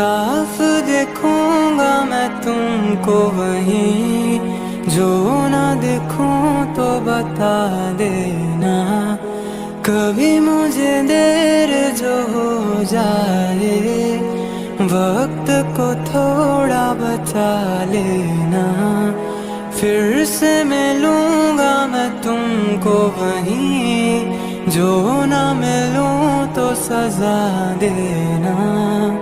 साफ देखूंगा मैं तुमको वहीं, जो ना देखूं तो बता देना। कभी मुझे देर जो हो जाए, वक्त को थोड़ा बचा लेना। फिर से मिलूंगा मैं तुमको वहीं, जो ना मिलूं तो सजा देना।